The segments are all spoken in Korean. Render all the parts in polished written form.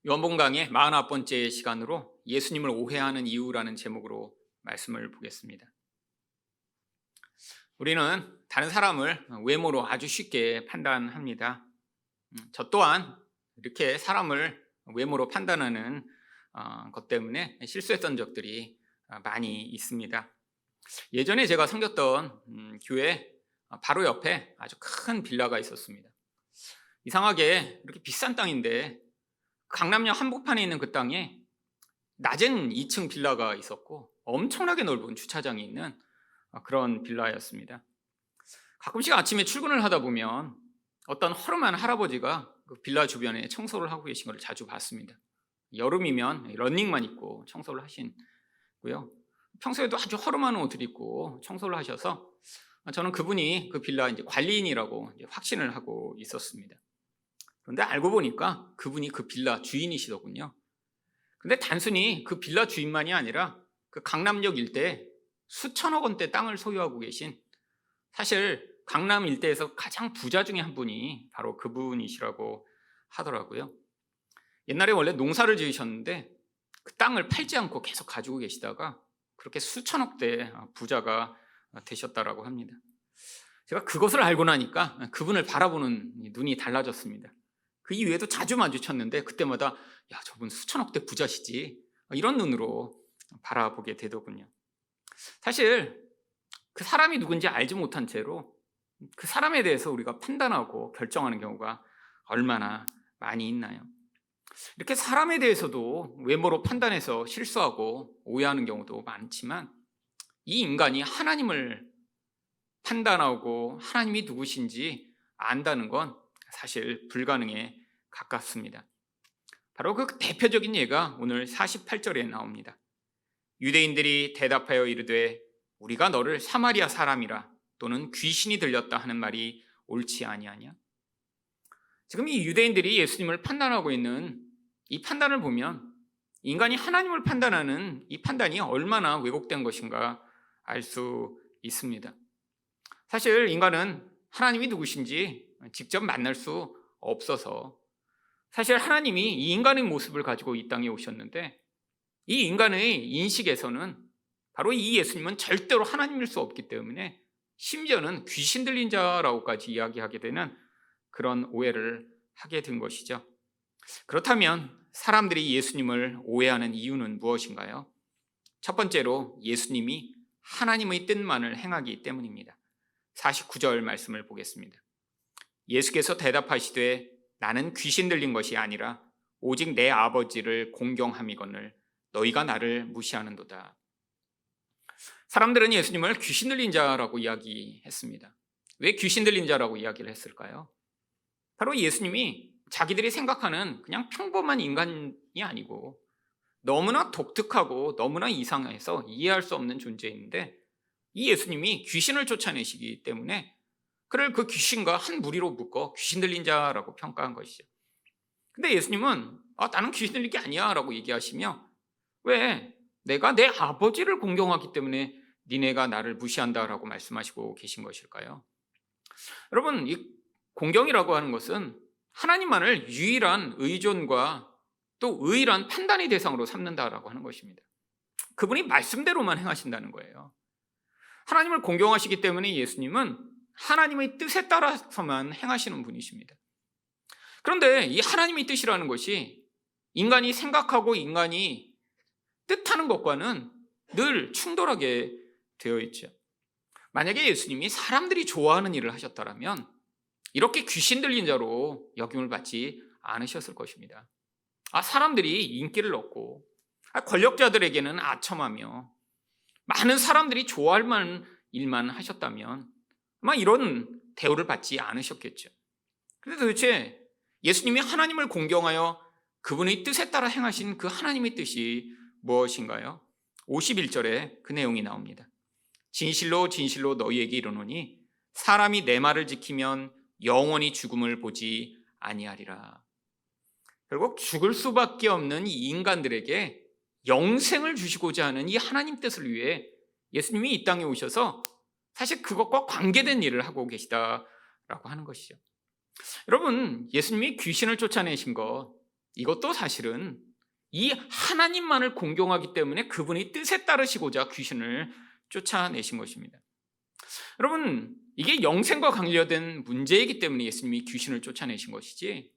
요한복음 강의 49번째 시간으로 예수님을 오해하는 이유라는 제목으로 말씀을 보겠습니다. 우리는 다른 사람을 외모로 아주 쉽게 판단합니다. 저 또한 이렇게 사람을 외모로 판단하는 것 때문에 실수했던 적들이 많이 있습니다. 예전에 제가 섬겼던 교회 바로 옆에 아주 큰 빌라가 있었습니다. 이상하게 이렇게 비싼 땅인데 강남역 한복판에 있는 그 땅에 낮은 2층 빌라가 있었고 엄청나게 넓은 주차장이 있는 그런 빌라였습니다. 가끔씩 아침에 출근을 하다 보면 어떤 허름한 할아버지가 그 빌라 주변에 청소를 하고 계신 걸 자주 봤습니다. 여름이면 러닝만 입고 청소를 하시고요. 평소에도 아주 허름한 옷을 입고 청소를 하셔서 저는 그분이 그 빌라 이제 관리인이라고 이제 확신을 하고 있었습니다. 그런데 알고 보니까 그분이 그 빌라 주인이시더군요. 근데 단순히 그 빌라 주인만이 아니라 그 강남역 일대에 수천억 원대 땅을 소유하고 계신, 사실 강남 일대에서 가장 부자 중에 한 분이 바로 그분이시라고 하더라고요. 옛날에 원래 농사를 지으셨는데 그 땅을 팔지 않고 계속 가지고 계시다가 그렇게 수천억대 부자가 되셨다라고 합니다. 제가 그것을 알고 나니까 그분을 바라보는 눈이 달라졌습니다. 그 이후에도 자주 마주쳤는데 그때마다 야, 저분 수천억대 부자시지, 이런 눈으로 바라보게 되더군요. 사실 그 사람이 누군지 알지 못한 채로 그 사람에 대해서 우리가 판단하고 결정하는 경우가 얼마나 많이 있나요? 이렇게 사람에 대해서도 외모로 판단해서 실수하고 오해하는 경우도 많지만, 이 인간이 하나님을 판단하고 하나님이 누구신지 안다는 건 사실 불가능에 가깝습니다. 바로 그 대표적인 예가 오늘 48절에 나옵니다. 유대인들이 대답하여 이르되 우리가 너를 사마리아 사람이라 또는 귀신이 들렸다 하는 말이 옳지 아니하냐? 지금 이 유대인들이 예수님을 판단하고 있는 이 판단을 보면 인간이 하나님을 판단하는 이 판단이 얼마나 왜곡된 것인가 알 수 있습니다. 사실 인간은 하나님이 누구신지 직접 만날 수 없어서, 사실 하나님이 이 인간의 모습을 가지고 이 땅에 오셨는데 이 인간의 인식에서는 바로 이 예수님은 절대로 하나님일 수 없기 때문에 심지어는 귀신 들린 자라고까지 이야기하게 되는 그런 오해를 하게 된 것이죠. 그렇다면 사람들이 예수님을 오해하는 이유는 무엇인가요? 첫 번째로 예수님이 하나님의 뜻만을 행하기 때문입니다. 49절 말씀을 보겠습니다. 예수께서 대답하시되 나는 귀신 들린 것이 아니라 오직 내 아버지를 공경함이거늘 너희가 나를 무시하는도다. 사람들은 예수님을 귀신 들린 자라고 이야기했습니다. 왜 귀신 들린 자라고 이야기를 했을까요? 바로 예수님이 자기들이 생각하는 그냥 평범한 인간이 아니고 너무나 독특하고 너무나 이상해서 이해할 수 없는 존재인데, 이 예수님이 귀신을 쫓아내시기 때문에 그를 그 귀신과 한 무리로 묶어 귀신 들린 자라고 평가한 것이죠. 근데 예수님은 나는 귀신 들린 게 아니야 라고 얘기하시며, 왜? 내가 내 아버지를 공경하기 때문에 니네가 나를 무시한다라고 말씀하시고 계신 것일까요? 여러분, 이 공경이라고 하는 것은 하나님만을 유일한 의존과 또 의일한 판단의 대상으로 삼는다라고 하는 것입니다. 그분이 말씀대로만 행하신다는 거예요. 하나님을 공경하시기 때문에 예수님은 하나님의 뜻에 따라서만 행하시는 분이십니다. 그런데 이 하나님의 뜻이라는 것이 인간이 생각하고 인간이 뜻하는 것과는 늘 충돌하게 되어 있죠. 만약에 예수님이 사람들이 좋아하는 일을 하셨다면 이렇게 귀신 들린 자로 여김을 받지 않으셨을 것입니다. 사람들이 인기를 얻고 권력자들에게는 아첨하며 많은 사람들이 좋아할 만한 일만 하셨다면 아마 이런 대우를 받지 않으셨겠죠. 그런데 도대체 예수님이 하나님을 공경하여 그분의 뜻에 따라 행하신 그 하나님의 뜻이 무엇인가요? 51절에 그 내용이 나옵니다. 진실로 진실로 너희에게 이르노니 사람이 내 말을 지키면 영원히 죽음을 보지 아니하리라. 결국 죽을 수밖에 없는 이 인간들에게 영생을 주시고자 하는 이 하나님 뜻을 위해 예수님이 이 땅에 오셔서 사실 그것과 관계된 일을 하고 계시다라고 하는 것이죠. 여러분, 예수님이 귀신을 쫓아내신 것, 이것도 사실은 이 하나님만을 공경하기 때문에 그분의 뜻에 따르시고자 귀신을 쫓아내신 것입니다. 여러분, 이게 영생과 관련된 문제이기 때문에 예수님이 귀신을 쫓아내신 것이지,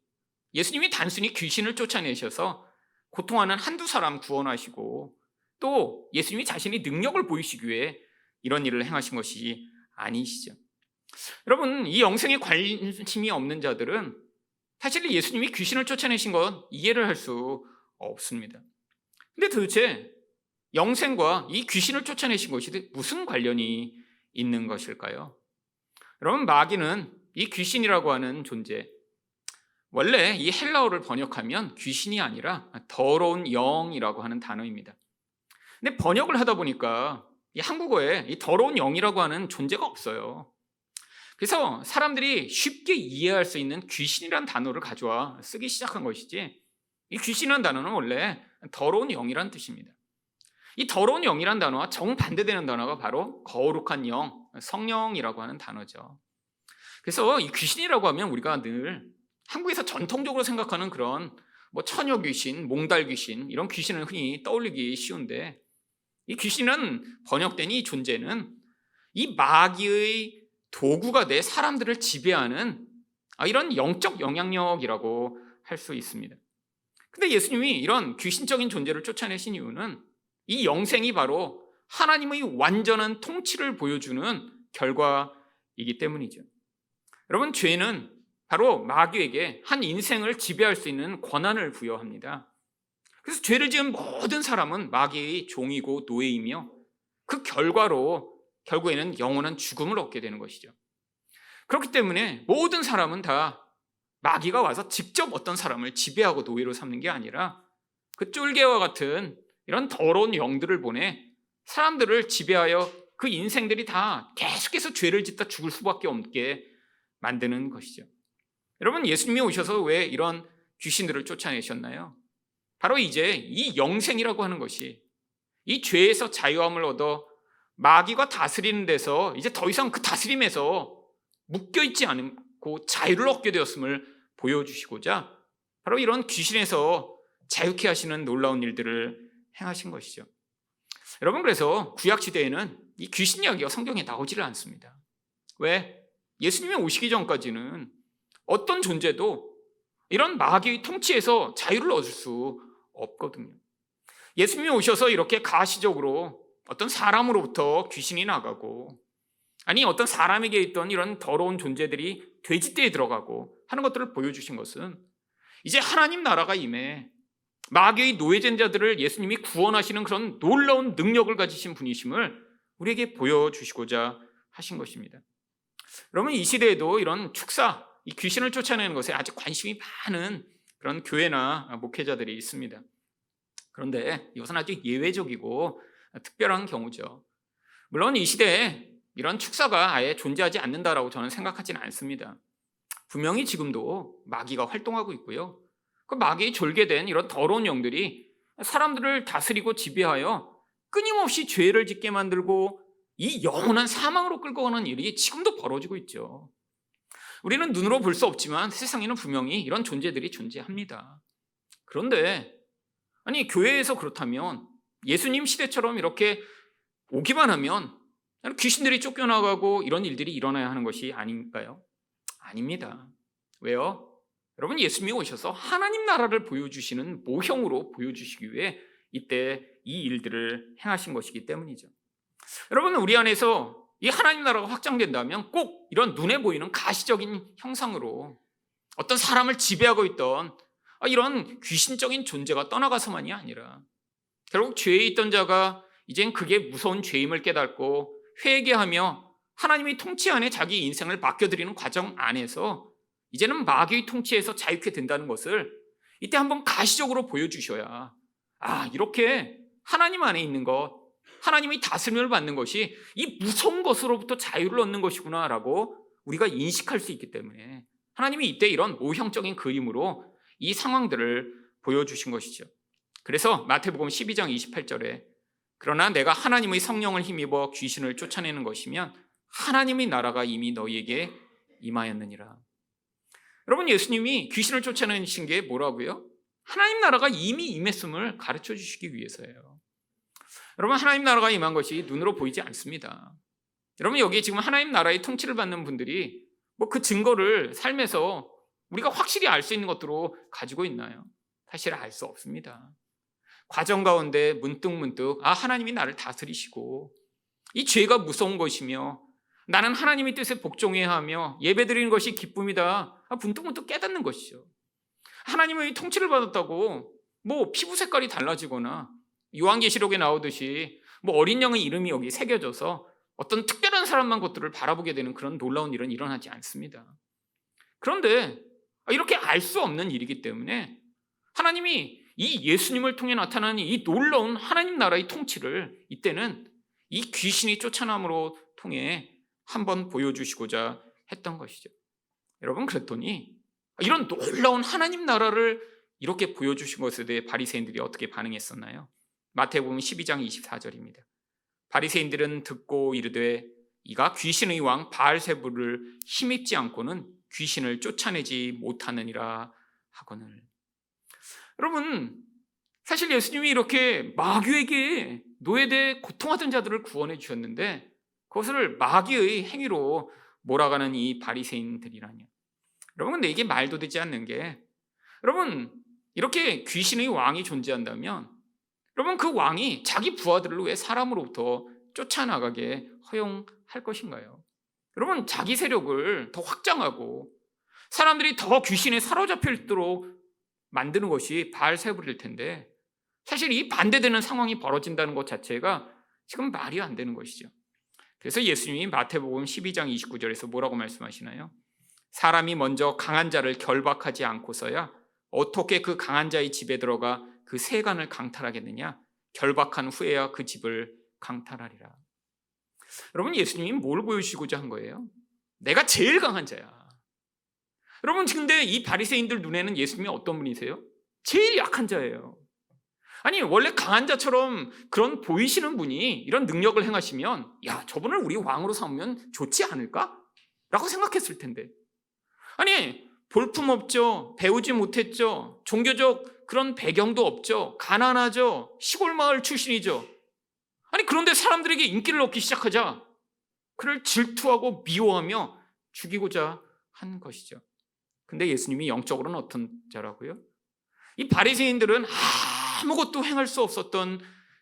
예수님이 단순히 귀신을 쫓아내셔서 고통하는 한두 사람 구원하시고 또 예수님이 자신의 능력을 보이시기 위해 이런 일을 행하신 것이 아니시죠. 여러분, 이 영생에 관심이 없는 자들은 사실 예수님이 귀신을 쫓아내신 건 이해를 할 수 없습니다. 근데 도대체 영생과 이 귀신을 쫓아내신 것이 무슨 관련이 있는 것일까요? 여러분, 마귀는 이 귀신이라고 하는 존재, 원래 이 헬라어를 번역하면 귀신이 아니라 더러운 영이라고 하는 단어입니다. 근데 번역을 하다 보니까 이 한국어에 이 더러운 영이라고 하는 존재가 없어요. 그래서 사람들이 쉽게 이해할 수 있는 귀신이란 단어를 가져와 쓰기 시작한 것이지, 이 귀신이란 단어는 원래 더러운 영이란 뜻입니다. 이 더러운 영이란 단어와 정반대되는 단어가 바로 거룩한 영, 성령이라고 하는 단어죠. 그래서 이 귀신이라고 하면 우리가 늘 한국에서 전통적으로 생각하는 그런 처녀 귀신, 몽달 귀신, 이런 귀신을 흔히 떠올리기 쉬운데, 이 귀신은 번역된 이 존재는 이 마귀의 도구가 돼 사람들을 지배하는 이런 영적 영향력이라고 할 수 있습니다. 근데 예수님이 이런 귀신적인 존재를 쫓아내신 이유는 이 영생이 바로 하나님의 완전한 통치를 보여주는 결과이기 때문이죠. 여러분, 죄는 바로 마귀에게 한 인생을 지배할 수 있는 권한을 부여합니다. 그래서 죄를 지은 모든 사람은 마귀의 종이고 노예이며 그 결과로 결국에는 영원한 죽음을 얻게 되는 것이죠. 그렇기 때문에 모든 사람은 다 마귀가 와서 직접 어떤 사람을 지배하고 노예로 삼는 게 아니라 그 쫄개와 같은 이런 더러운 영들을 보내 사람들을 지배하여 그 인생들이 다 계속해서 죄를 짓다 죽을 수밖에 없게 만드는 것이죠. 여러분, 예수님이 오셔서 왜 이런 귀신들을 쫓아내셨나요? 바로 이제 이 영생이라고 하는 것이 이 죄에서 자유함을 얻어 마귀가 다스리는 데서 이제 더 이상 그 다스림에서 묶여있지 않고 자유를 얻게 되었음을 보여주시고자 바로 이런 귀신에서 자유케 하시는 놀라운 일들을 행하신 것이죠. 여러분, 그래서 구약시대에는 이 귀신 이야기가 성경에 나오지를 않습니다. 왜? 예수님이 오시기 전까지는 어떤 존재도 이런 마귀의 통치에서 자유를 얻을 수 없거든요. 예수님이 오셔서 이렇게 가시적으로 어떤 사람으로부터 귀신이 나가고, 아니 어떤 사람에게 있던 이런 더러운 존재들이 돼지떼에 들어가고 하는 것들을 보여주신 것은 이제 하나님 나라가 임해 마귀의 노예된 자들을 예수님이 구원하시는 그런 놀라운 능력을 가지신 분이심을 우리에게 보여주시고자 하신 것입니다. 여러분, 이 시대에도 이런 축사, 이 귀신을 쫓아내는 것에 아주 관심이 많은 그런 교회나 목회자들이 있습니다. 그런데 이것은 아주 예외적이고 특별한 경우죠. 물론 이 시대에 이런 축사가 아예 존재하지 않는다라고 저는 생각하지는 않습니다. 분명히 지금도 마귀가 활동하고 있고요. 그 마귀의 졸개된 이런 더러운 영들이 사람들을 다스리고 지배하여 끊임없이 죄를 짓게 만들고 이 영원한 사망으로 끌고 가는 일이 지금도 벌어지고 있죠. 우리는 눈으로 볼 수 없지만 세상에는 분명히 이런 존재들이 존재합니다. 그런데 아니, 교회에서 그렇다면 예수님 시대처럼 이렇게 오기만 하면 귀신들이 쫓겨나가고 이런 일들이 일어나야 하는 것이 아닌가요? 아닙니다. 왜요? 여러분, 예수님이 오셔서 하나님 나라를 보여주시는 모형으로 보여주시기 위해 이때 이 일들을 행하신 것이기 때문이죠. 여러분, 우리 안에서 이 하나님 나라가 확장된다면 꼭 이런 눈에 보이는 가시적인 형상으로 어떤 사람을 지배하고 있던 이런 귀신적인 존재가 떠나가서만이 아니라 결국 죄에 있던 자가 이젠 그게 무서운 죄임을 깨닫고 회개하며 하나님의 통치 안에 자기 인생을 맡겨드리는 과정 안에서 이제는 마귀의 통치에서 자유케 된다는 것을 이때 한번 가시적으로 보여주셔야, 이렇게 하나님 안에 있는 것, 하나님의 다스림을 받는 것이 이 무서운 것으로부터 자유를 얻는 것이구나 라고 우리가 인식할 수 있기 때문에 하나님이 이때 이런 모형적인 그림으로 이 상황들을 보여주신 것이죠. 그래서 마태복음 12장 28절에 그러나 내가 하나님의 성령을 힘입어 귀신을 쫓아내는 것이면 하나님의 나라가 이미 너희에게 임하였느니라. 여러분, 예수님이 귀신을 쫓아내신 게 뭐라고요? 하나님 나라가 이미 임했음을 가르쳐 주시기 위해서예요. 여러분, 하나님 나라가 임한 것이 눈으로 보이지 않습니다. 여러분, 여기 지금 하나님 나라의 통치를 받는 분들이 그 증거를 삶에서 우리가 확실히 알 수 있는 것들로 가지고 있나요? 사실 알 수 없습니다. 과정 가운데 문득문득 하나님이 나를 다스리시고 이 죄가 무서운 것이며 나는 하나님의 뜻에 복종해야 하며 예배드리는 것이 기쁨이다, 문득문득 깨닫는 것이죠. 하나님의 통치를 받았다고 피부 색깔이 달라지거나 요한계시록에 나오듯이 어린 양의 이름이 여기 새겨져서 어떤 특별한 사람만 것들을 바라보게 되는 그런 놀라운 일은 일어나지 않습니다. 그런데 이렇게 알 수 없는 일이기 때문에 하나님이 이 예수님을 통해 나타나는 이 놀라운 하나님 나라의 통치를 이때는 이 귀신이 쫓아남으로 통해 한번 보여주시고자 했던 것이죠. 여러분, 그랬더니 이런 놀라운 하나님 나라를 이렇게 보여주신 것에 대해 바리새인들이 어떻게 반응했었나요? 마태복음 12장 24절입니다. 바리새인들은 듣고 이르되 이가 귀신의 왕 바알세불을 힘입지 않고는 귀신을 쫓아내지 못하느니라 하거늘. 여러분, 사실 예수님이 이렇게 마귀에게 노예돼 고통하던 자들을 구원해 주셨는데 그것을 마귀의 행위로 몰아가는 이 바리새인들이라뇨. 여러분, 근데 이게 말도 되지 않는 게, 여러분, 이렇게 귀신의 왕이 존재한다면 여러분, 그 왕이 자기 부하들을 왜 사람으로부터 쫓아나가게 허용할 것인가요? 여러분, 자기 세력을 더 확장하고 사람들이 더 귀신에 사로잡혀 있도록 만드는 것이 바알세불일 텐데 사실 이 반대되는 상황이 벌어진다는 것 자체가 지금 말이 안 되는 것이죠. 그래서 예수님이 마태복음 12장 29절에서 뭐라고 말씀하시나요? 사람이 먼저 강한 자를 결박하지 않고서야 어떻게 그 강한 자의 집에 들어가 그 세간을 강탈하겠느냐? 결박한 후에야 그 집을 강탈하리라. 여러분, 예수님이 뭘 보여주시고자 한 거예요? 내가 제일 강한 자야. 여러분, 근데 이 바리새인들 눈에는 예수님이 어떤 분이세요? 제일 약한 자예요. 아니, 원래 강한 자처럼 그런 보이시는 분이 이런 능력을 행하시면 저분을 우리 왕으로 삼으면 좋지 않을까? 라고 생각했을 텐데, 아니, 볼품없죠, 배우지 못했죠, 종교적 그런 배경도 없죠, 가난하죠, 시골 마을 출신이죠. 아니, 그런데 사람들에게 인기를 얻기 시작하자 그를 질투하고 미워하며 죽이고자 한 것이죠. 근데 예수님이 영적으로는 어떤 자라고요? 이 바리새인들은 아무것도 행할 수 없었던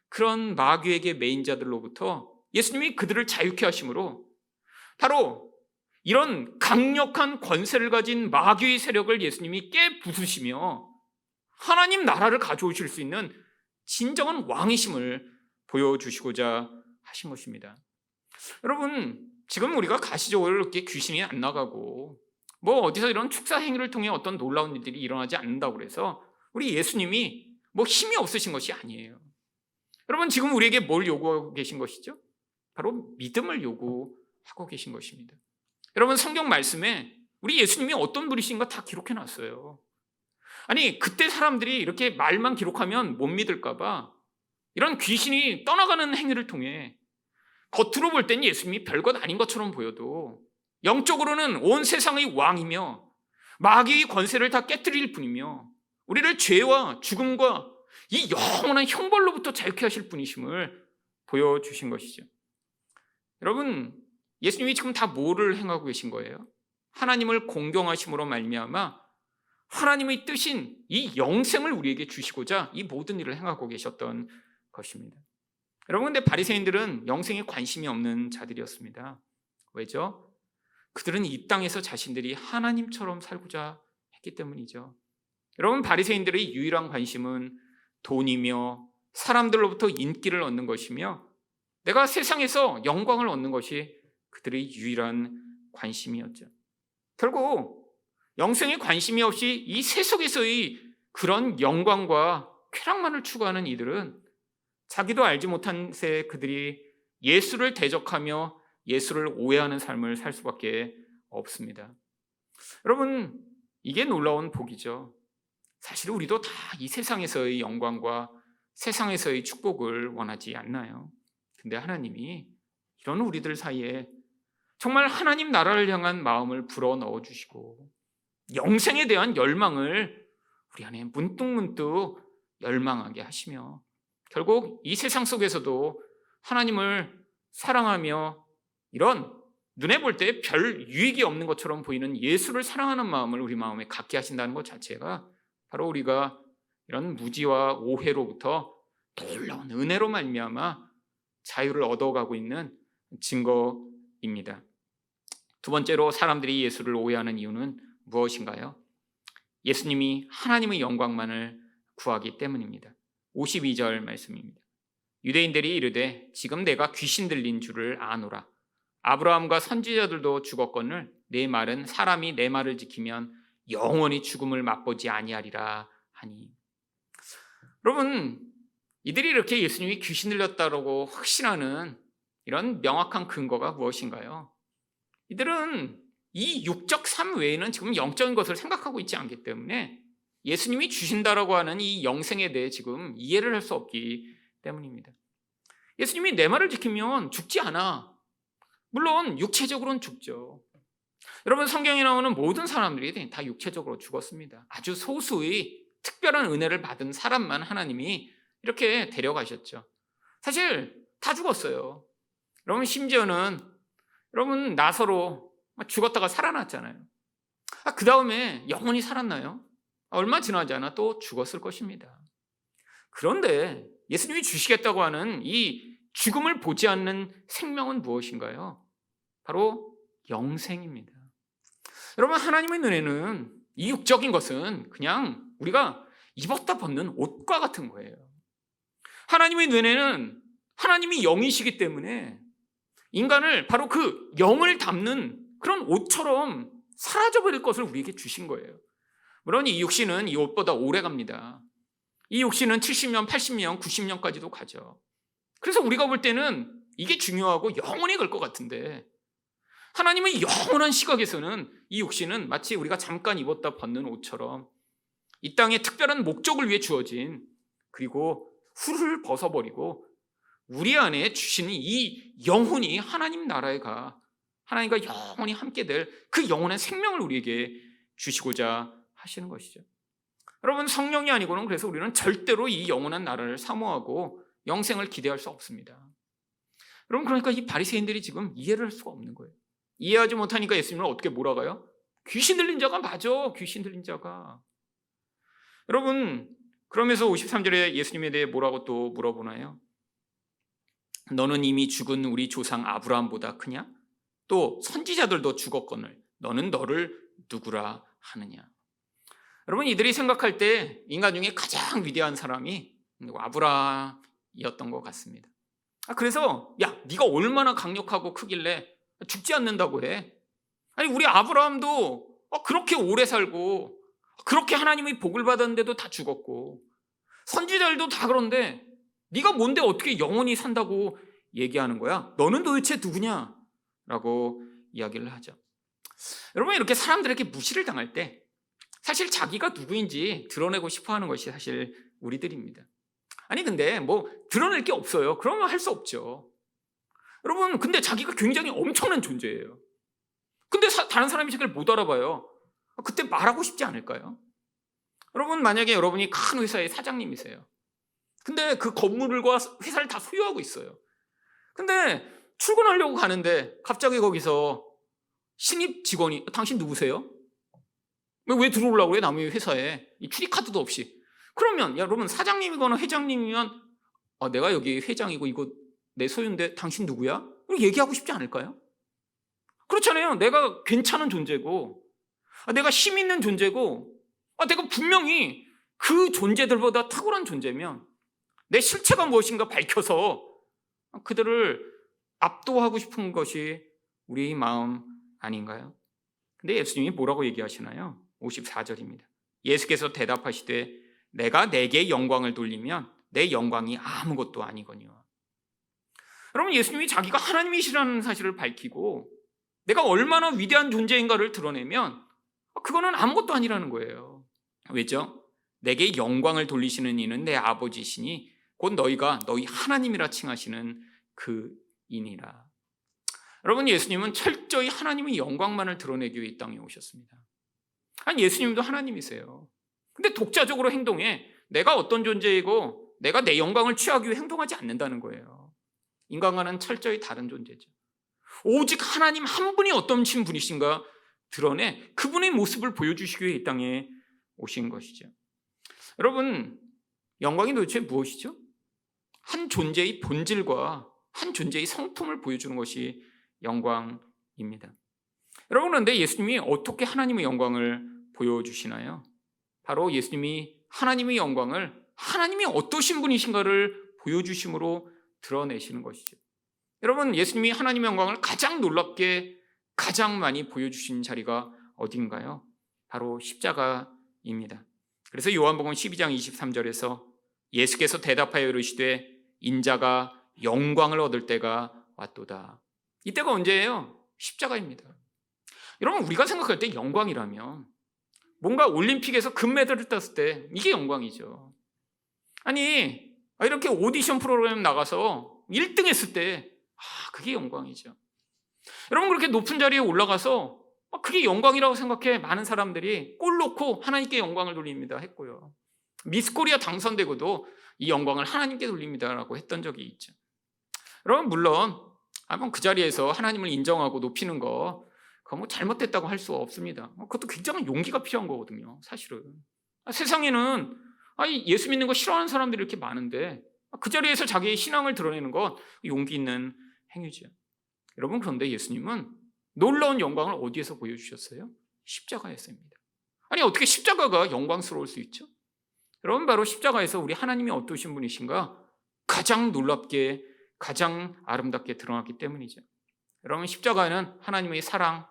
그런 마귀에게 매인 자들로부터 예수님이 그들을 자유케 하심으로 바로 이런 강력한 권세를 가진 마귀의 세력을 예수님이 깨부수시며 하나님 나라를 가져오실 수 있는 진정한 왕이심을 보여주시고자 하신 것입니다. 여러분, 지금 우리가 가시적으로 이렇게 귀신이 안 나가고 어디서 이런 축사 행위를 통해 어떤 놀라운 일들이 일어나지 않는다고 해서 우리 예수님이 힘이 없으신 것이 아니에요. 여러분, 지금 우리에게 뭘 요구하고 계신 것이죠? 바로 믿음을 요구하고 계신 것입니다. 여러분, 성경 말씀에 우리 예수님이 어떤 분이신가 다 기록해 놨어요. 아니, 그때 사람들이 이렇게 말만 기록하면 못 믿을까 봐 이런 귀신이 떠나가는 행위를 통해 겉으로 볼 땐 예수님이 별것 아닌 것처럼 보여도 영적으로는 온 세상의 왕이며 마귀의 권세를 다 깨뜨릴 분이며 우리를 죄와 죽음과 이 영원한 형벌로부터 자유케 하실 분이심을 보여주신 것이죠. 여러분, 예수님이 지금 다 뭐를 행하고 계신 거예요? 하나님을 공경하심으로 말미암아 하나님의 뜻인 이 영생을 우리에게 주시고자 이 모든 일을 행하고 계셨던 것입니다. 여러분, 근데 바리새인들은 영생에 관심이 없는 자들이었습니다. 왜죠? 그들은 이 땅에서 자신들이 하나님처럼 살고자 했기 때문이죠. 여러분, 바리새인들의 유일한 관심은 돈이며 사람들로부터 인기를 얻는 것이며 내가 세상에서 영광을 얻는 것이 그들의 유일한 관심이었죠. 결국 영생에 관심이 없이 이 세속에서의 그런 영광과 쾌락만을 추구하는 이들은 자기도 알지 못한 새 그들이 예수를 대적하며 예수를 오해하는 삶을 살 수밖에 없습니다. 여러분, 이게 놀라운 복이죠. 사실 우리도 다 이 세상에서의 영광과 세상에서의 축복을 원하지 않나요? 근데 하나님이 이런 우리들 사이에 정말 하나님 나라를 향한 마음을 불어 넣어주시고 영생에 대한 열망을 우리 안에 문득문득 열망하게 하시며 결국 이 세상 속에서도 하나님을 사랑하며 이런 눈에 볼 때 별 유익이 없는 것처럼 보이는 예수를 사랑하는 마음을 우리 마음에 갖게 하신다는 것 자체가 바로 우리가 이런 무지와 오해로부터 놀라운 은혜로 말미암아 자유를 얻어가고 있는 증거입니다. 두 번째로 사람들이 예수를 오해하는 이유는 무엇인가요? 예수님이 하나님의 영광만을 구하기 때문입니다. 52절 말씀입니다. 유대인들이 이르되 지금 내가 귀신 들린 줄을 아노라. 아브라함과 선지자들도 죽었거늘 내 말은 사람이 내 말을 지키면 영원히 죽음을 맛보지 아니하리라 하니. 여러분, 이들이 이렇게 예수님이 귀신 들렸다고 확신하는 이런 명확한 근거가 무엇인가요? 이들은 이 육적 삶 외에는 지금 영적인 것을 생각하고 있지 않기 때문에 예수님이 주신다라고 하는 이 영생에 대해 지금 이해를 할 수 없기 때문입니다. 예수님이 내 말을 지키면 죽지 않아. 물론 육체적으로는 죽죠. 여러분, 성경에 나오는 모든 사람들이 다 육체적으로 죽었습니다. 아주 소수의 특별한 은혜를 받은 사람만 하나님이 이렇게 데려가셨죠. 사실 다 죽었어요. 여러분, 심지어는 여러분 나사로 죽었다가 살아났잖아요. 그 다음에 영원히 살았나요? 얼마 지나지 않아 또 죽었을 것입니다. 그런데 예수님이 주시겠다고 하는 이 죽음을 보지 않는 생명은 무엇인가요? 바로 영생입니다. 여러분, 하나님의 눈에는 이 육적인 것은 그냥 우리가 입었다 벗는 옷과 같은 거예요. 하나님의 눈에는 하나님이 영이시기 때문에 인간을 바로 그 영을 담는 그런 옷처럼 사라져버릴 것을 우리에게 주신 거예요. 물론 이 육신은 이 옷보다 오래 갑니다. 이 육신은 70년, 80년, 90년까지도 가죠. 그래서 우리가 볼 때는 이게 중요하고 영원히 갈 것 같은데 하나님의 영원한 시각에서는 이 육신은 마치 우리가 잠깐 입었다 벗는 옷처럼 이 땅에 특별한 목적을 위해 주어진, 그리고 후를 벗어버리고 우리 안에 주시는 이 영혼이 하나님 나라에 가 하나님과 영원히 함께 될 그 영원한 생명을 우리에게 주시고자 하시는 것이죠. 여러분, 성령이 아니고는 그래서 우리는 절대로 이 영원한 나라를 사모하고 영생을 기대할 수 없습니다. 여러분, 그러니까 이 바리새인들이 지금 이해를 할 수가 없는 거예요. 이해하지 못하니까 예수님을 어떻게 몰아가요? 귀신 들린 자가 맞아. 귀신 들린 자가. 여러분, 그러면서 53절에 예수님에 대해 뭐라고 또 물어보나요? 너는 이미 죽은 우리 조상 아브라함보다 크냐? 또 선지자들도 죽었거늘 너는 너를 누구라 하느냐? 여러분, 이들이 생각할 때 인간 중에 가장 위대한 사람이 아브라함이었던 것 같습니다. 그래서 야, 네가 얼마나 강력하고 크길래 죽지 않는다고 해? 아니, 우리 아브라함도 그렇게 오래 살고 그렇게 하나님의 복을 받았는데도 다 죽었고 선지자들도 다 그런데 네가 뭔데 어떻게 영원히 산다고 얘기하는 거야? 너는 도대체 누구냐? 라고 이야기를 하죠. 여러분, 이렇게 사람들에게 무시를 당할 때 사실 자기가 누구인지 드러내고 싶어하는 것이 사실 우리들입니다. 아니, 근데 뭐 드러낼 게 없어요. 그러면 할 수 없죠. 여러분, 근데 자기가 굉장히 엄청난 존재예요. 근데 다른 사람이 자기를 못 알아봐요. 그때 말하고 싶지 않을까요? 여러분, 만약에 여러분이 큰 회사의 사장님이세요. 근데 그 건물과 회사를 다 소유하고 있어요. 근데 출근하려고 가는데 갑자기 거기서 신입 직원이 당신 누구세요? 왜 들어오려고 그래? 남의 회사에 출입카드도 없이. 그러면 여러분, 사장님이거나 회장님이면 내가 여기 회장이고 이거 내 소유인데 당신 누구야? 얘기하고 싶지 않을까요? 그렇잖아요. 내가 괜찮은 존재고 내가 힘 있는 존재고 내가 분명히 그 존재들보다 탁월한 존재면 내 실체가 무엇인가 밝혀서 그들을 압도하고 싶은 것이 우리 마음 아닌가요? 근데 예수님이 뭐라고 얘기하시나요? 54절입니다. 예수께서 대답하시되 내가 내게 영광을 돌리면 내 영광이 아무것도 아니거니와. 여러분, 예수님이 자기가 하나님이시라는 사실을 밝히고 내가 얼마나 위대한 존재인가를 드러내면 그거는 아무것도 아니라는 거예요. 왜죠? 내게 영광을 돌리시는 이는 내 아버지시니 곧 너희가 너희 하나님이라 칭하시는 그 이니라. 여러분, 예수님은 철저히 하나님의 영광만을 드러내기 위해 이 땅에 오셨습니다. 아니, 예수님도 하나님이세요. 근데 독자적으로 행동해 내가 어떤 존재이고 내가 내 영광을 취하기 위해 행동하지 않는다는 거예요. 인간과는 철저히 다른 존재죠. 오직 하나님 한 분이 어떤 분이신가 드러내 그분의 모습을 보여주시기 위해 이 땅에 오신 것이죠. 여러분, 영광이 도대체 무엇이죠? 한 존재의 본질과 한 존재의 성품을 보여주는 것이 영광입니다. 여러분, 그런데 예수님이 어떻게 하나님의 영광을 보여주시나요? 바로 예수님이 하나님의 영광을 하나님이 어떠신 분이신가를 보여주심으로 드러내시는 것이죠. 여러분, 예수님이 하나님의 영광을 가장 놀랍게 가장 많이 보여주신 자리가 어딘가요? 바로 십자가입니다. 그래서 요한복음 12장 23절에서 예수께서 대답하여 이르시되 인자가 영광을 얻을 때가 왔도다. 이때가 언제예요? 십자가입니다. 여러분, 우리가 생각할 때 영광이라면 뭔가 올림픽에서 금메달을 땄을 때 이게 영광이죠. 아니, 이렇게 오디션 프로그램 나가서 1등 했을 때 그게 영광이죠. 여러분, 그렇게 높은 자리에 올라가서 그게 영광이라고 생각해 많은 사람들이 골 넣고 하나님께 영광을 돌립니다 했고요. 미스 코리아 당선되고도 이 영광을 하나님께 돌립니다라고 했던 적이 있죠. 여러분, 물론 그 자리에서 하나님을 인정하고 높이는 거 그거 뭐 잘못됐다고 할 수 없습니다. 그것도 굉장한 용기가 필요한 거거든요, 사실은. 세상에는 예수 믿는 거 싫어하는 사람들이 이렇게 많은데 그 자리에서 자기의 신앙을 드러내는 건 용기 있는 행위죠. 여러분, 그런데 예수님은 놀라운 영광을 어디에서 보여주셨어요? 십자가에서입니다. 아니, 어떻게 십자가가 영광스러울 수 있죠? 여러분, 바로 십자가에서 우리 하나님이 어떠신 분이신가 가장 놀랍게 가장 아름답게 드러났기 때문이죠. 여러분, 십자가는 하나님의 사랑,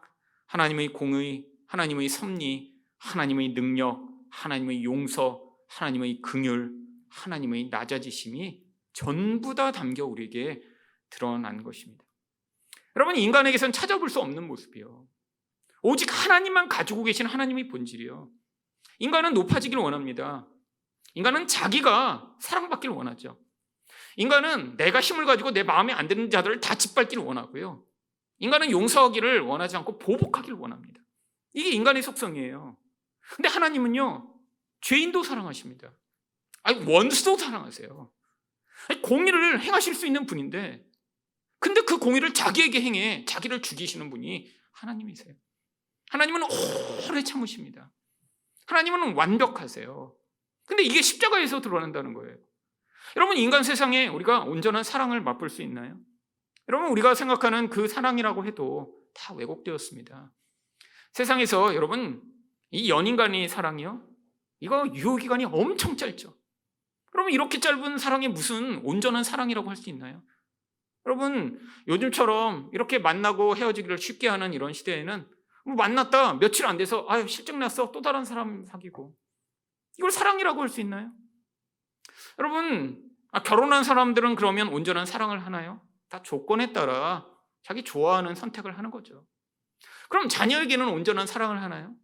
하나님의 공의, 하나님의 섭리, 하나님의 능력, 하나님의 용서, 하나님의 긍휼, 하나님의 낮아지심이 전부 다 담겨 우리에게 드러난 것입니다. 여러분, 인간에게서는 찾아볼 수 없는 모습이요. 오직 하나님만 가지고 계신 하나님의 본질이요. 인간은 높아지기를 원합니다. 인간은 자기가 사랑받기를 원하죠. 인간은 내가 힘을 가지고 내 마음에 안 드는 자들을 다 짓밟기를 원하고요. 인간은 용서하기를 원하지 않고 보복하기를 원합니다. 이게 인간의 속성이에요. 근데 하나님은요, 죄인도 사랑하십니다. 원수도 사랑하세요. 공의를 행하실 수 있는 분인데, 근데 그 공의를 자기에게 행해 자기를 죽이시는 분이 하나님이세요. 하나님은 오래 참으십니다. 하나님은 완벽하세요. 근데 이게 십자가에서 드러난다는 거예요. 여러분, 인간 세상에 우리가 온전한 사랑을 맛볼 수 있나요? 여러분, 우리가 생각하는 그 사랑이라고 해도 다 왜곡되었습니다. 세상에서 여러분, 이 연인 간의 사랑이요, 이거 유효기간이 엄청 짧죠. 여러분, 이렇게 짧은 사랑이 무슨 온전한 사랑이라고 할 수 있나요? 여러분, 요즘처럼 이렇게 만나고 헤어지기를 쉽게 하는 이런 시대에는 만났다 며칠 안 돼서 실증났어, 또 다른 사람 사귀고, 이걸 사랑이라고 할 수 있나요? 여러분, 결혼한 사람들은 그러면 온전한 사랑을 하나요? 다 조건에 따라 자기 좋아하는 선택을 하는 거죠. 그럼 자녀에게는 온전한 사랑을 하나요?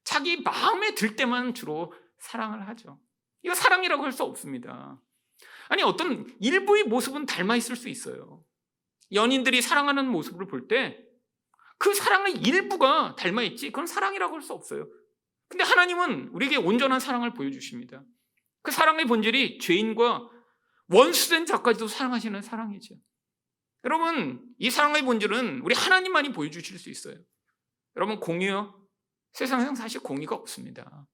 자기 마음에 들 때만 주로 사랑을 하죠. 이거 사랑이라고 할 수 없습니다. 아니, 어떤 일부의 모습은 닮아 있을 수 있어요. 연인들이 사랑하는 모습을 볼 때 그 사랑의 일부가 닮아 있지 그건 사랑이라고 할 수 없어요. 근데 하나님은 우리에게 온전한 사랑을 보여주십니다. 그 사랑의 본질이 죄인과 원수된 자까지도 사랑하시는 사랑이죠. 여러분, 이 사랑의 본질은 우리 하나님만이 보여주실 수 있어요. 여러분, 공의요? 세상에는 사실 공의가 없습니다.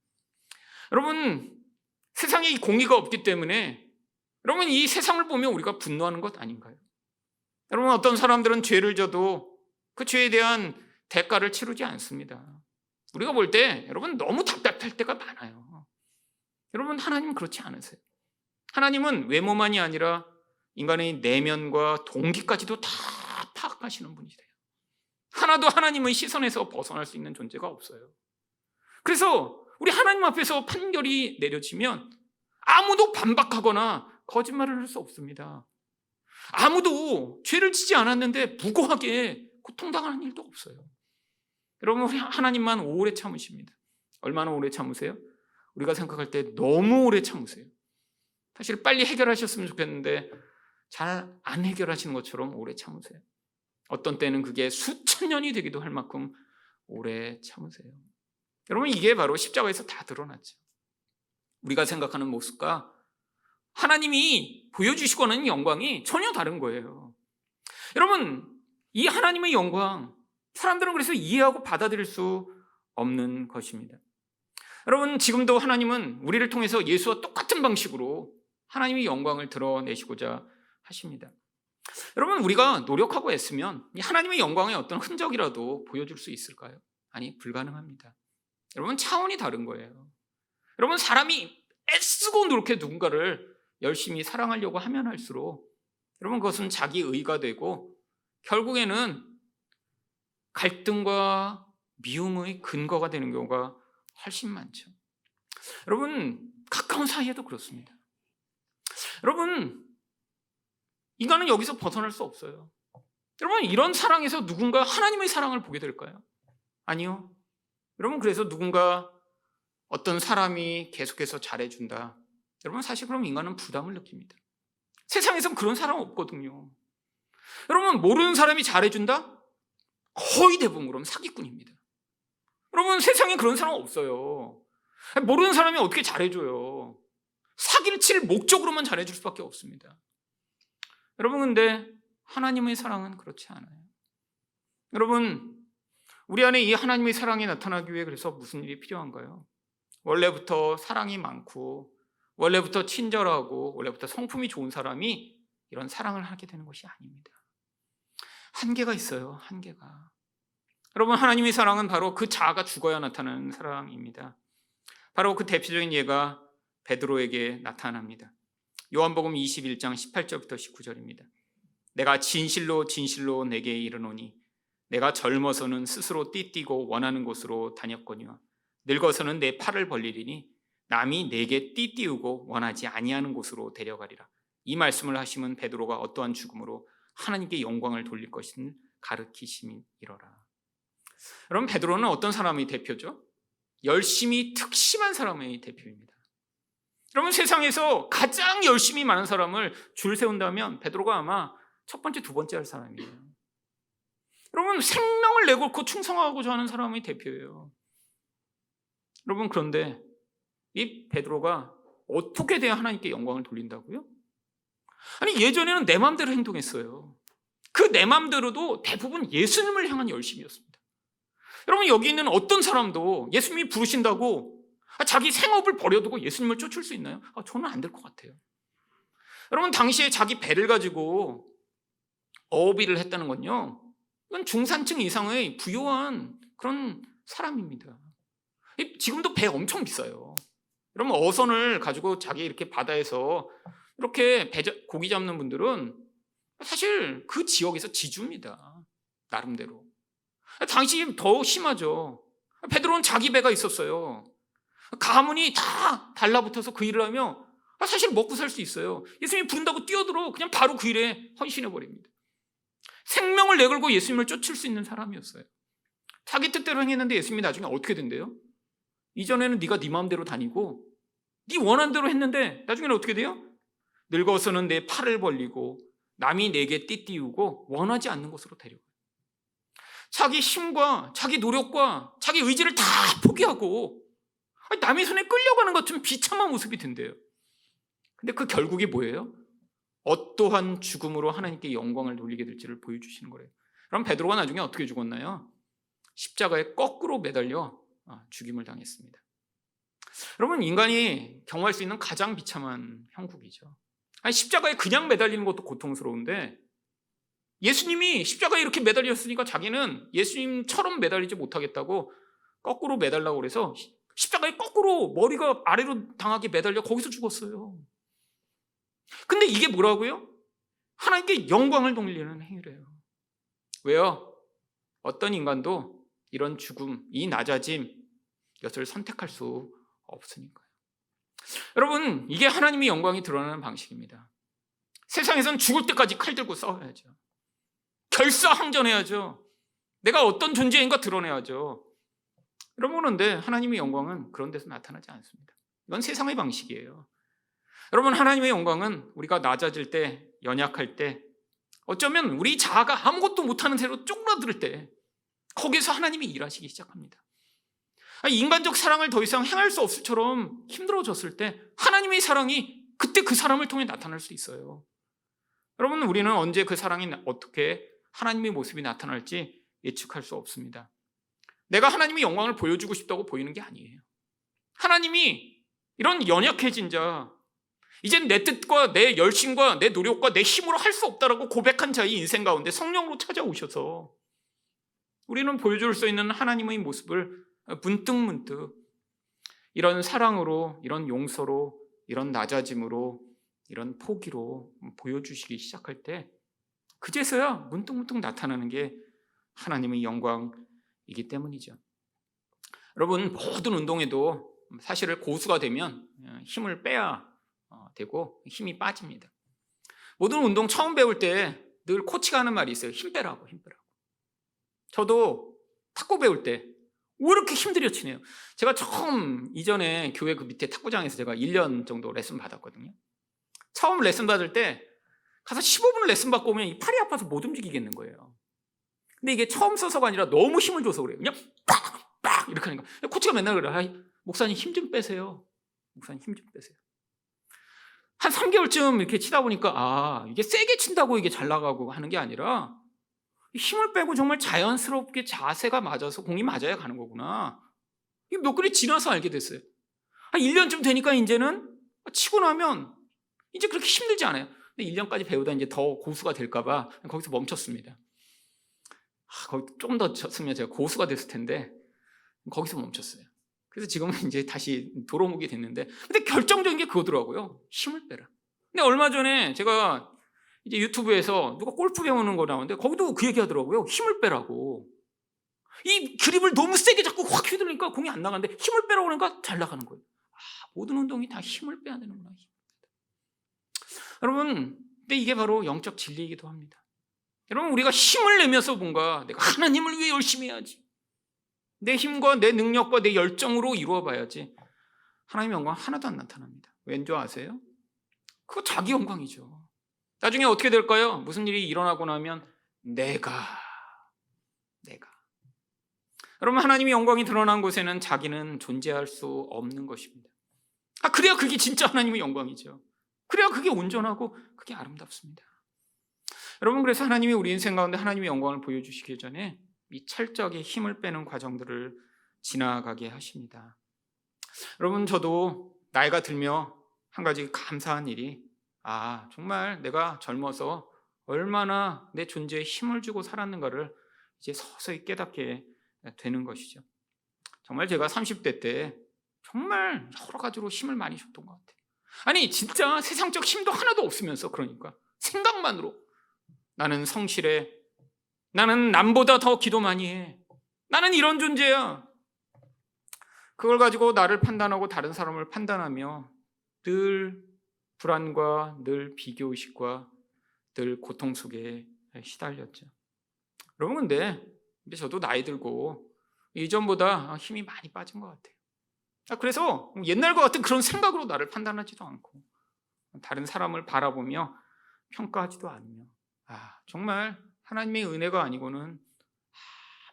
여러분, 세상에 이 공의가 없기 때문에 여러분, 이 세상을 보면 우리가 분노하는 것 아닌가요? 여러분, 어떤 사람들은 죄를 져도 그 죄에 대한 대가를 치르지 않습니다. 우리가 볼 때 여러분 너무 답답할 때가 많아요. 여러분, 하나님은 그렇지 않으세요. 하나님은 외모만이 아니라 인간의 내면과 동기까지도 다 파악하시는 분이세요. 하나도 하나님의 시선에서 벗어날 수 있는 존재가 없어요. 그래서 우리 하나님 앞에서 판결이 내려지면 아무도 반박하거나 거짓말을 할 수 없습니다. 아무도 죄를 지지 않았는데 무고하게 고통당하는 일도 없어요. 여러분, 우리 하나님만 오래 참으십니다. 얼마나 오래 참으세요? 우리가 생각할 때 너무 오래 참으세요. 사실 빨리 해결하셨으면 좋겠는데 잘 안 해결하시는 것처럼 오래 참으세요. 어떤 때는 그게 수천 년이 되기도 할 만큼 오래 참으세요. 여러분, 이게 바로 십자가에서 다 드러났죠. 우리가 생각하는 모습과 하나님이 보여주시고 하는 영광이 전혀 다른 거예요. 여러분, 이 하나님의 영광, 사람들은 그래서 이해하고 받아들일 수 없는 것입니다. 여러분, 지금도 하나님은 우리를 통해서 예수와 똑같은 방식으로 하나님의 영광을 드러내시고자 하십니다. 여러분, 우리가 노력하고 애쓰면 하나님의 영광의 어떤 흔적이라도 보여줄 수 있을까요? 아니, 불가능합니다. 여러분, 차원이 다른 거예요. 여러분, 사람이 애쓰고 노력해 누군가를 열심히 사랑하려고 하면 할수록 여러분, 그것은 자기 의가 되고 결국에는 갈등과 미움의 근거가 되는 경우가 훨씬 많죠. 여러분, 가까운 사이에도 그렇습니다. 여러분, 인간은 여기서 벗어날 수 없어요. 여러분, 이런 사랑에서 누군가 하나님의 사랑을 보게 될까요? 아니요. 여러분, 그래서 누군가 어떤 사람이 계속해서 잘해준다. 여러분, 사실 그럼 인간은 부담을 느낍니다. 세상에선 그런 사람 없거든요. 여러분, 모르는 사람이 잘해준다? 거의 대부분 그럼 사기꾼입니다. 여러분, 세상에 그런 사람 없어요. 모르는 사람이 어떻게 잘해줘요? 사기를 칠 목적으로만 잘해줄 수밖에 없습니다. 여러분, 근데 하나님의 사랑은 그렇지 않아요. 여러분, 우리 안에 이 하나님의 사랑이 나타나기 위해 그래서 무슨 일이 필요한가요? 원래부터 사랑이 많고 원래부터 친절하고 원래부터 성품이 좋은 사람이 이런 사랑을 하게 되는 것이 아닙니다. 한계가 있어요. 한계가. 여러분, 하나님의 사랑은 바로 그 자아가 죽어야 나타나는 사랑입니다. 바로 그 대표적인 예가 베드로에게 나타납니다. 요한복음 21장 18절부터 19절입니다. 내가 진실로 진실로 내게 이르노니 내가 젊어서는 스스로 띠띠고 원하는 곳으로 다녔거니와 늙어서는 내 팔을 벌리리니 남이 내게 띠띠우고 원하지 아니하는 곳으로 데려가리라. 이 말씀을 하시면 베드로가 어떠한 죽음으로 하나님께 영광을 돌릴 것을 가르치심이로라. 여러분, 베드로는 어떤 사람의 대표죠? 열심히 특심한 사람의 대표입니다. 여러분, 세상에서 가장 열심히 많은 사람을 줄 세운다면 베드로가 아마 첫 번째, 두 번째 할 사람이에요. 여러분, 생명을 내걸고 충성하고자 하는 사람의 대표예요. 여러분, 그런데 이 베드로가 어떻게 돼야 하나님께 영광을 돌린다고요? 아니, 예전에는 내 마음대로 행동했어요. 그 내 마음대로도 대부분 예수님을 향한 열심이었습니다. 여러분, 여기 있는 어떤 사람도 예수님이 부르신다고 자기 생업을 버려두고 예수님을 쫓을 수 있나요? 저는 안 될 것 같아요. 여러분, 당시에 자기 배를 가지고 어업일을 했다는 건요, 이건 중산층 이상의 부유한 그런 사람입니다. 지금도 배 엄청 비싸요. 여러분, 어선을 가지고 자기 이렇게 바다에서 이렇게 고기 잡는 분들은 사실 그 지역에서 지주입니다. 나름대로. 당시 더 심하죠. 베드로는 자기 배가 있었어요. 가문이 다 달라붙어서 그 일을 하며 사실 먹고 살 수 있어요. 예수님이 부른다고 뛰어들어 그냥 바로 그 일에 헌신해버립니다. 생명을 내걸고 예수님을 쫓을 수 있는 사람이었어요. 자기 뜻대로 행했는데 예수님이 나중에 어떻게 된대요? 이전에는 네가 네 마음대로 다니고 네 원하는 대로 했는데 나중에는 어떻게 돼요? 늙어서는 내 팔을 벌리고 남이 내게 띠띠우고 원하지 않는 곳으로 데려가요. 자기 힘과 자기 노력과 자기 의지를 다 포기하고 남의 손에 끌려가는 것 좀 비참한 모습이 된대요. 근데 그 결국이 뭐예요? 어떠한 죽음으로 하나님께 영광을 돌리게 될지를 보여주시는 거래요. 그럼 베드로가 나중에 어떻게 죽었나요? 십자가에 거꾸로 매달려 죽임을 당했습니다. 여러분, 인간이 경험할 수 있는 가장 비참한 형국이죠. 십자가에 그냥 매달리는 것도 고통스러운데 예수님이 십자가에 이렇게 매달렸으니까 자기는 예수님처럼 매달리지 못하겠다고 거꾸로 매달라고 그래서 십자가에 거꾸로 머리가 아래로 당하게 매달려 거기서 죽었어요. 근데 이게 뭐라고요? 하나님께 영광을 돌리는 행위래요. 왜요? 어떤 인간도 이런 죽음, 이 낮아짐 이것을 선택할 수 없으니까요. 여러분, 이게 하나님의 영광이 드러나는 방식입니다. 세상에선 죽을 때까지 칼 들고 싸워야죠. 결사항전해야죠. 내가 어떤 존재인가 드러내야죠. 여러분, 그런데 하나님의 영광은 그런 데서 나타나지 않습니다. 이건 세상의 방식이에요. 여러분, 하나님의 영광은 우리가 낮아질 때, 연약할 때, 어쩌면 우리 자아가 아무것도 못하는 채로 쪼그라들 때 거기서 하나님이 일하시기 시작합니다. 인간적 사랑을 더 이상 행할 수 없을 처럼 힘들어졌을 때 하나님의 사랑이 그때 그 사람을 통해 나타날 수 있어요. 여러분, 우리는 언제 그 사랑이 어떻게 하나님의 모습이 나타날지 예측할 수 없습니다. 내가 하나님의 영광을 보여주고 싶다고 보이는 게 아니에요. 하나님이 이런 연약해진 자, 이젠 내 뜻과 내 열심과 내 노력과 내 힘으로 할 수 없다라고 고백한 자의 인생 가운데 성령으로 찾아오셔서 우리는 보여줄 수 있는 하나님의 모습을 문득문득 이런 사랑으로, 이런 용서로, 이런 낮아짐으로, 이런 포기로 보여주시기 시작할 때 그제서야 문득문득 나타나는 게 하나님의 영광이기 때문이죠. 여러분, 모든 운동에도 사실은 고수가 되면 힘을 빼야 되고 힘이 빠집니다. 모든 운동 처음 배울 때 늘 코치가 하는 말이 있어요. 힘 빼라고, 힘 빼라고. 저도 탁구 배울 때 왜 이렇게 힘들여 치네요. 제가 처음 이전에 교회 그 밑에 탁구장에서 제가 1년 정도 레슨 받았거든요. 처음 레슨 받을 때 가서 15분 레슨 받고 오면 이 팔이 아파서 못 움직이겠는 거예요. 근데 이게 처음 써서가 아니라 너무 힘을 줘서 그래요. 그냥 빡 이렇게 하니까 코치가 맨날 그래요. 목사님 힘 좀 빼세요. 목사님 힘 좀 빼세요. 한 3개월쯤 이렇게 치다 보니까 이게 세게 친다고 이게 잘 나가고 하는 게 아니라 힘을 빼고 정말 자연스럽게 자세가 맞아서 공이 맞아야 가는 거구나. 이게 몇 개월이 지나서 알게 됐어요. 한 1년쯤 되니까 이제는 치고 나면 이제 그렇게 힘들지 않아요. 근데 1년까지 배우다 이제 더 고수가 될까 봐 거기서 멈췄습니다. 거기 좀 더 쳤으면 제가 고수가 됐을 텐데 거기서 멈췄어요. 그래서 지금은 이제 다시 돌아오게 됐는데, 근데 결정적인 게 그거더라고요. 힘을 빼라. 근데 얼마 전에 제가 이제 유튜브에서 누가 골프 배우는 거 나오는데 거기도 그 얘기 하더라고요. 힘을 빼라고. 이 그립을 너무 세게 잡고 확 휘두르니까 공이 안 나가는데 힘을 빼라고 그러니까 잘 나가는 거예요. 모든 운동이 다 힘을 빼야 되는구나. 여러분, 근데 이게 바로 영적 진리이기도 합니다. 여러분, 우리가 힘을 내면서 뭔가 내가 하나님을 위해 열심히 해야지, 내 힘과 내 능력과 내 열정으로 이루어 봐야지, 하나님의 영광 하나도 안 나타납니다. 왠지 아세요? 그거 자기 영광이죠. 나중에 어떻게 될까요? 무슨 일이 일어나고 나면 내가 여러분, 하나님의 영광이 드러난 곳에는 자기는 존재할 수 없는 것입니다. 그래야 그게 진짜 하나님의 영광이죠. 그래야 그게 온전하고 그게 아름답습니다. 여러분, 그래서 하나님이 우리 인생 가운데 하나님의 영광을 보여주시기 전에 이 철저하게 힘을 빼는 과정들을 지나가게 하십니다. 여러분, 저도 나이가 들며 한 가지 감사한 일이 정말 내가 젊어서 얼마나 내 존재에 힘을 주고 살았는가를 이제 서서히 깨닫게 되는 것이죠. 정말 제가 30대 때 정말 여러 가지로 힘을 많이 줬던 것 같아요. 아니, 진짜 세상적 힘도 하나도 없으면서, 그러니까 생각만으로 나는 성실해, 나는 남보다 더 기도 많이 해, 나는 이런 존재야. 그걸 가지고 나를 판단하고 다른 사람을 판단하며 늘 불안과 늘 비교의식과 늘 고통 속에 시달렸죠. 여러분, 근데 저도 나이 들고 이전보다 힘이 많이 빠진 것 같아요. 그래서 옛날과 같은 그런 생각으로 나를 판단하지도 않고 다른 사람을 바라보며 평가하지도 않으며 정말 하나님의 은혜가 아니고는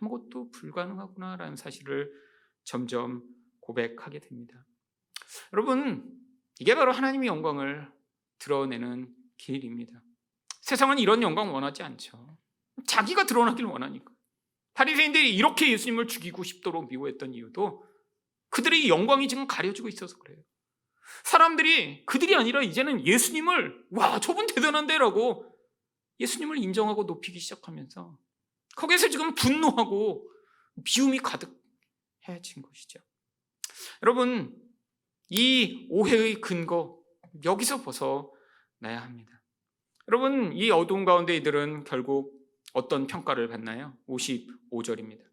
아무것도 불가능하구나라는 사실을 점점 고백하게 됩니다. 여러분, 이게 바로 하나님의 영광을 드러내는 길입니다. 세상은 이런 영광 원하지 않죠. 자기가 드러나길 원하니까. 바리새인들이 이렇게 예수님을 죽이고 싶도록 미워했던 이유도 그들의 영광이 지금 가려지고 있어서 그래요. 사람들이 그들이 아니라 이제는 예수님을 저분 대단한데 라고 예수님을 인정하고 높이기 시작하면서 거기에서 지금 분노하고 미움이 가득해진 것이죠. 여러분, 이 오해의 근거 여기서 벗어나야 합니다. 여러분, 이 어두운 가운데 이들은 결국 어떤 평가를 받나요? 55절입니다.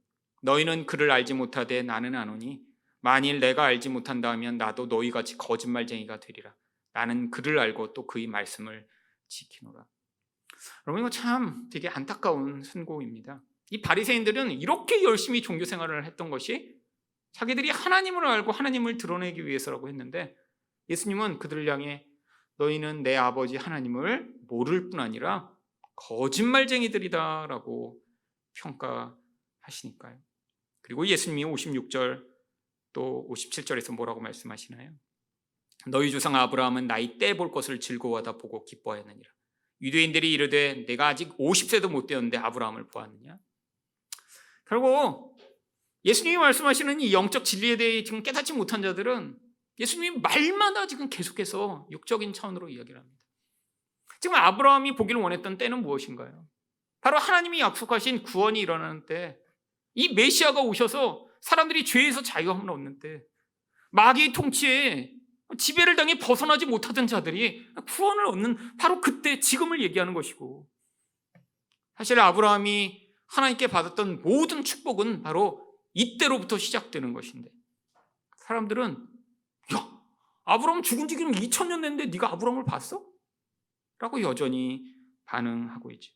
너희는 그를 알지 못하되 나는 아노니 만일 내가 알지 못한다 하면 나도 너희같이 거짓말쟁이가 되리라. 나는 그를 알고 또 그의 말씀을 지키노라. 여러분, 이거 참 되게 안타까운 선고입니다. 이 바리새인들은 이렇게 열심히 종교 생활을 했던 것이 자기들이 하나님을 알고 하나님을 드러내기 위해서라고 했는데, 예수님은 그들을 향해 너희는 내 아버지 하나님을 모를 뿐 아니라 거짓말쟁이들이다 라고 평가하시니까요. 그리고 예수님이 56절 또 57절에서 뭐라고 말씀하시나요? 너희 조상 아브라함은 나이 때 볼 것을 즐거워하다 보고 기뻐하였느니라. 유대인들이 이르되 내가 아직 50세도 못 되었는데 아브라함을 보았느냐? 결국 예수님이 말씀하시는 이 영적 진리에 대해 지금 깨닫지 못한 자들은 예수님이 말마다 지금 계속해서 육적인 차원으로 이야기를 합니다. 지금 아브라함이 보기를 원했던 때는 무엇인가요? 바로 하나님이 약속하신 구원이 일어나는 때, 이 메시아가 오셔서 사람들이 죄에서 자유함을 얻는 때, 마귀의 통치에 지배를 당해 벗어나지 못하던 자들이 구원을 얻는 바로 그때, 지금을 얘기하는 것이고, 사실 아브라함이 하나님께 받았던 모든 축복은 바로 이때로부터 시작되는 것인데, 사람들은 야, 아브라함 죽은 지 지금 2000년 됐는데 네가 아브라함을 봤어? 라고 여전히 반응하고 있죠.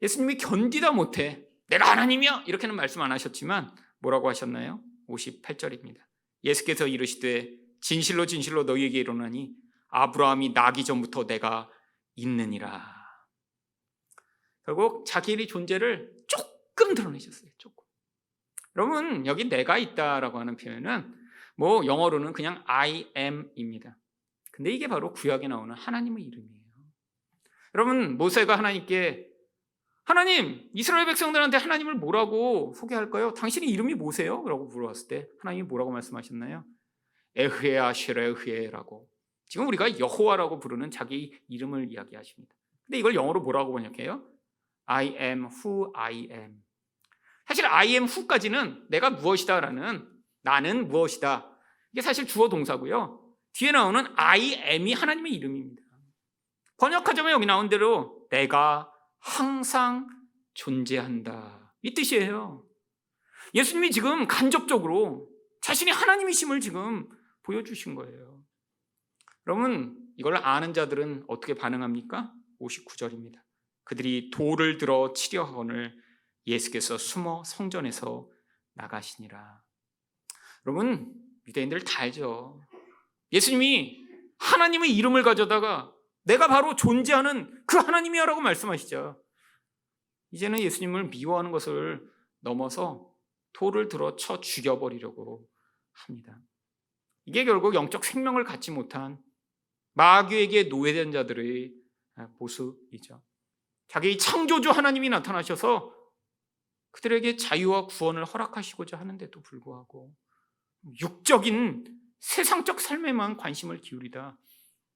예수님이 견디다 못해 내가 하나님이야 이렇게는 말씀 안 하셨지만 뭐라고 하셨나요? 58절입니다. 예수께서 이르시되 진실로 진실로 너희에게 이르노니 아브라함이 나기 전부터 내가 있느니라. 결국 자기의 존재를 조금 드러내셨어요. 조금. 여러분, 여기 내가 있다라고 하는 표현은 뭐 영어로는 그냥 I am입니다. 근데 이게 바로 구약에 나오는 하나님의 이름이에요. 여러분, 모세가 하나님께 하나님, 이스라엘 백성들한테 하나님을 뭐라고 소개할까요? 당신의 이름이 뭐세요? 라고 물어봤을 때 하나님이 뭐라고 말씀하셨나요? 에흐에아 쉐레흐에라고. 지금 우리가 여호와라고 부르는 자기 이름을 이야기하십니다. 근데 이걸 영어로 뭐라고 번역해요? I am who I am. 사실 I am who까지는 내가 무엇이다라는, 나는 무엇이다, 이게 사실 주어 동사고요. 뒤에 나오는 I am이 하나님의 이름입니다. 번역하자면 여기 나온 대로 내가 항상 존재한다, 이 뜻이에요. 예수님이 지금 간접적으로 자신이 하나님이심을 지금 보여주신 거예요. 여러분, 이걸 아는 자들은 어떻게 반응합니까? 59절입니다. 그들이 돌을 들어 치려 하거늘 예수께서 숨어 성전에서 나가시니라. 여러분, 유대인들 다 알죠. 예수님이 하나님의 이름을 가져다가 내가 바로 존재하는 그 하나님이야 라고 말씀하시죠. 이제는 예수님을 미워하는 것을 넘어서 돌을 들어 쳐 죽여버리려고 합니다. 이게 결국 영적 생명을 갖지 못한 마귀에게 노예된 자들의 모습이죠. 자기 창조주 하나님이 나타나셔서 그들에게 자유와 구원을 허락하시고자 하는데도 불구하고 육적인 세상적 삶에만 관심을 기울이다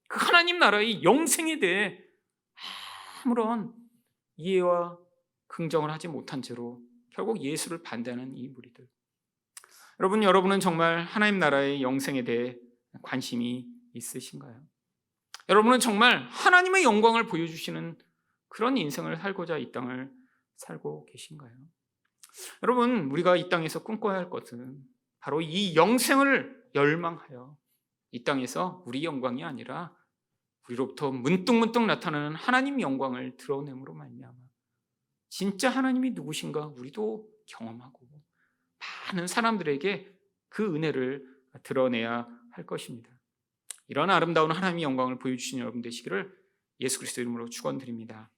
그 하나님 나라의 영생에 대해 아무런 이해와 긍정을 하지 못한 채로 결국 예수를 반대하는 이 무리들. 여러분은 정말 하나님 나라의 영생에 대해 관심이 있으신가요? 여러분은 정말 하나님의 영광을 보여주시는 그런 인생을 살고자 이 땅을 살고 계신가요? 여러분, 우리가 이 땅에서 꿈꿔야 할 것은 바로 이 영생을 열망하여 이 땅에서 우리 영광이 아니라 우리로부터 문득문득 나타나는 하나님 영광을 드러냄으로 말미암아 진짜 하나님이 누구신가 우리도 경험하고 많은 사람들에게 그 은혜를 드러내야 할 것입니다. 이런 아름다운 하나님의 영광을 보여주신 여러분 되시기를 예수 그리스도 이름으로 축원드립니다.